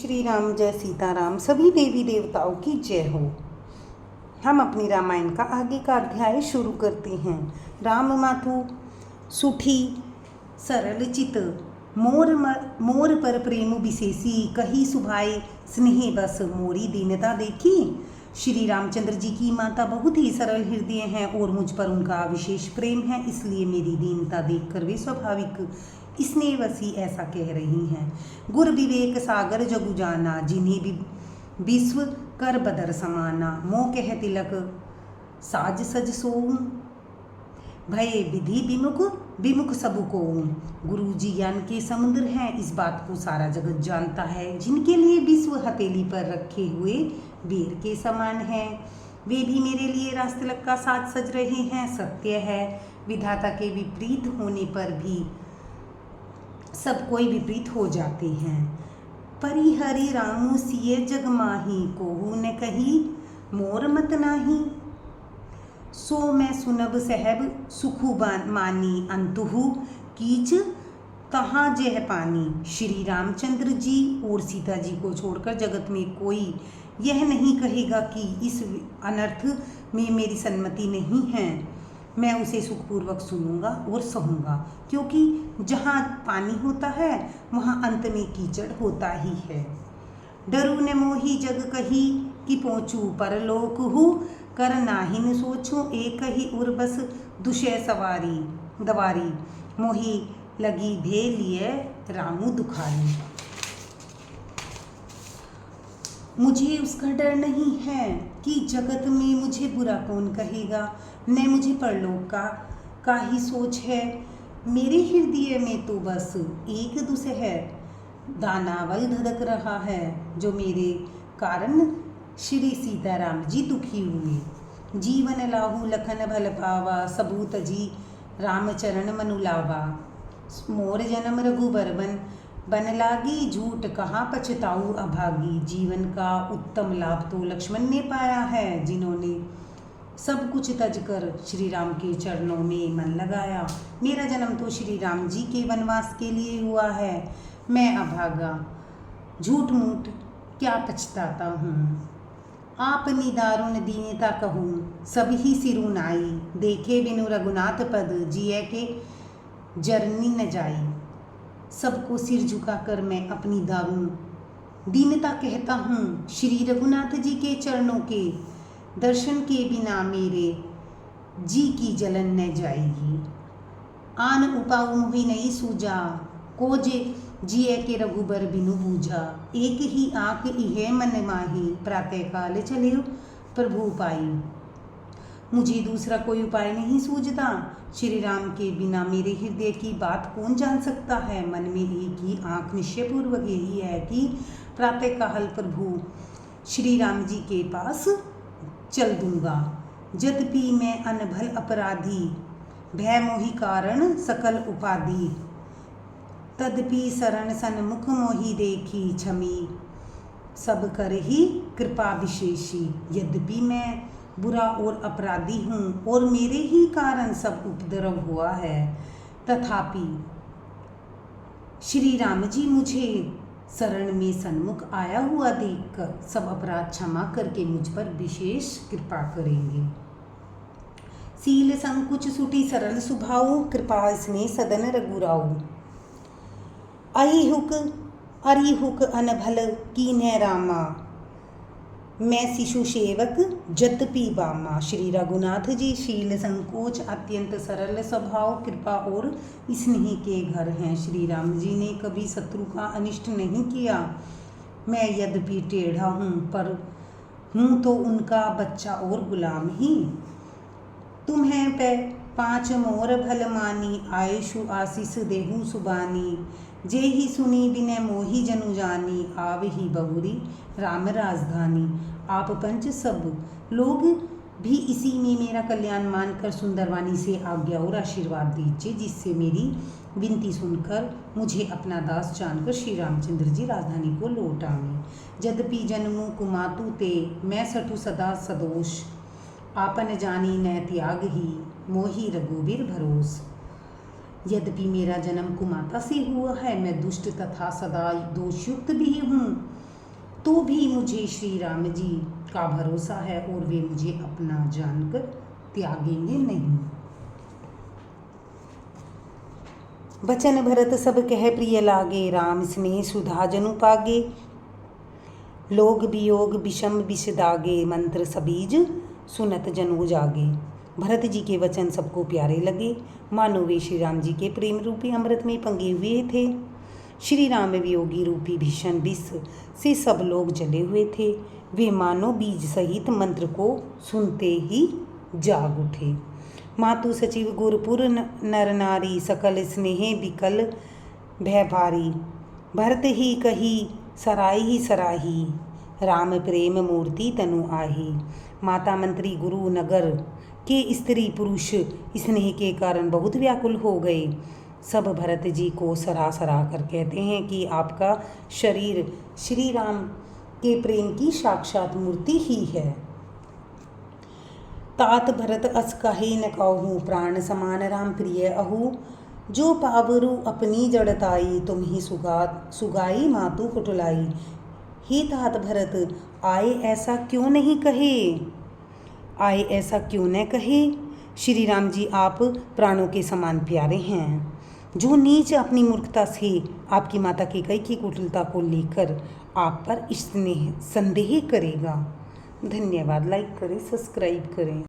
श्री राम जय सीताराम। सभी देवी देवताओं की जय हो। हम अपनी रामायण का आगे का अध्याय शुरू करते हैं। राम माथु सुठी सरल चित मोर पर प्रेम विशेषी, कही सुभाए स्नेह बस मोरी दीनता देखी। श्री रामचंद्र जी की माता बहुत ही सरल हृदय हैं और मुझ पर उनका विशेष प्रेम है, इसलिए मेरी दीनता देखकर वे स्वाभाविक स्नेहवशी ऐसा कह रही हैं। गुर विवेक सागर जगु जाना, जिन्हें विश्व कर बदर समाना। मोह कह तिलक साज सज सोऊं, भय विधि विमुख सबु को। गुरु जी ज्ञान के समुद्र हैं, इस बात को सारा जगत जानता है। जिनके लिए विश्व हथेली पर रखे हुए वीर के समान है, वे भी मेरे लिए रास तिलक का साज सज रहे हैं। सत्य है, विधाता के विपरीत होने पर भी सब कोई विपरीत हो जाते हैं। परिहरि रामु सिय जग माही, कोहू न कही मोर मत नाही। सो मैं सुनब सहब सुखु मानी, अंतुहु कीच कहाँ जह पानी। श्री रामचंद्र जी और सीता जी को छोड़कर जगत में कोई यह नहीं कहेगा कि इस अनर्थ में मेरी सम्मति नहीं है। मैं उसे सुखपूर्वक सुनूंगा और सहूँगा, क्योंकि जहाँ पानी होता है वहाँ अंत में कीचड़ होता ही है। डरू न मोही जग कही कि पहुँचूँ परलोक हूँ, कर नाहिन सोचूं एक ही उर बस दुषय सवारी दवारी। मोही लगी भे लिए रामू दुखारी। मुझे उसका डर नहीं है कि जगत में मुझे बुरा कौन कहेगा, न मुझे परलोक का ही सोच है। मेरे हृदय में तो बस एक दुसह दानावल धधक रहा है, जो मेरे कारण श्री सीताराम जी दुखी हुए। जीवन लाहू लखन भल पावा, सबूत जी रामचरण मनु लावा। मोर जन्म रघुबर बन लागी, झूठ कहाँ पछताऊ अभागी। जीवन का उत्तम लाभ तो लक्ष्मण ने पाया है, जिन्होंने सब कुछ तज कर श्री राम के चरणों में मन लगाया। मेरा जन्म तो श्री राम जी के वनवास के लिए हुआ है। मैं अभागा झूठ मूठ क्या पछताता हूँ। आपनी दारुण दीनता कहूँ, सब ही सिरु नाई। देखे बिनु रघुनाथ पद, जिये के जरनी न जाई। सबको सिर झुकाकर मैं अपनी दारुण दीनता कहता हूँ। श्री रघुनाथ जी के चरणों के दर्शन के बिना मेरे जी की जलन न जाएगी। आन उपाऊ मुहि नहीं सूझा, को जिये के रघुबर बिनु बूझा। एक ही आँख इहे मन माही, प्रातः काल चले प्रभु पाई। मुझे दूसरा कोई उपाय नहीं सूझता। श्री राम के बिना मेरे हृदय की बात कौन जान सकता है। मन में एक ही आँख निश्चयपूर्वक यही है कि प्रातः काल प्रभु श्री राम जी के पास चल दूंगा। यद्यपि मैं अनभल अपराधी, भय मोहि कारण सकल उपाधि। तदपि शरण सन्मुख मोहि देखी, क्षमी सब कर ही कृपा विशेषी। यद्यपि मैं बुरा और अपराधी हूँ और मेरे ही कारण सब उपद्रव हुआ है, तथापि श्री राम जी मुझे शरण में सन्मुख आया हुआ देखकर सब अपराध क्षमा करके मुझ पर विशेष कृपा करेंगे। सील संकुच सुटी सरल सुभाऊ, कृपा स्नेह सदन रघुराऊ। अरिहुक अनभल कीन्ह रामा, मैं शिशु सेवक जतपि बामा। श्री रघुनाथ जी शील संकोच अत्यंत सरल स्वभाव, कृपा और स्नेह के घर हैं। श्री राम जी ने कभी शत्रु का अनिष्ट नहीं किया। मैं यद्यपि टेढ़ा हूँ पर हूँ तो उनका बच्चा और गुलाम ही। तुम्हें पे 5 मोर भल मानी, आयुषु आशीष देहु सुबानी। जे ही सुनी बिने मोही जनु जानी, आव ही बहुरी राम राजधानी। आप पंच सब लोग भी इसी में मेरा कल्याण मानकर सुंदरवाणी से आज्ञा और आशीर्वाद दीजिए, जिससे मेरी विनती सुनकर मुझे अपना दास जानकर श्री रामचंद्र जी राजधानी को लौट आवे। यद्यपि जन्मु कुमातु ते, मैं सठु सदा सदोष। आपन जानी न त्याग ही, मोही रघुबीर भरोस। यद्यपि मेरा जन्म कुमाता से हुआ है, मैं दुष्ट तथा सदा दोषयुक्त भी हूँ। तो भी मुझे श्री राम जी का भरोसा है और वे मुझे अपना जानकर त्यागेंगे नहीं। बचन भरत सब कह प्रिय लागे, राम स्नेह सुधा जनु पागे। लोग वियोग विषम विष दागे, मंत्र सबीज सुनत जनु जागे। भरत जी के वचन सबको प्यारे लगे, मानो वे श्री राम जी के प्रेम रूपी अमृत में पंगे हुए थे। श्री राम वियोगी रूपी भीषण विष से सब लोग जले हुए थे। वे मानो बीज सहित मंत्र को सुनते ही जाग उठे। मातु सचिव गुरपुर नर नारी, सकल स्नेह विकल भय भारी। भरत ही कही सराई ही सराही, राम प्रेम मूर्ति तनु आही। माता मंत्री गुरु नगर के स्त्री पुरुष स्नेह के कारण बहुत व्याकुल हो गए। सब भरत जी को सरा सरा कर कहते हैं कि आपका शरीर श्री राम के प्रेम की साक्षात मूर्ति ही है। तात भरत अस कहे न कहूँ, प्राण समान राम प्रिय अहू। जो पावरु अपनी जड़ताई, तुम ही सुगाई मातु कुटुलाई। हे तात भरत आए ऐसा क्यों नहीं कहे, आए ऐसा क्यों न कहे। श्री राम जी आप प्राणों के समान प्यारे हैं। जो नीच अपनी मूर्खता से आपकी माता कैकेयी की कुटिलता को लेकर आप पर स्नेह संदेह करेगा। धन्यवाद। लाइक करें, सब्सक्राइब करें।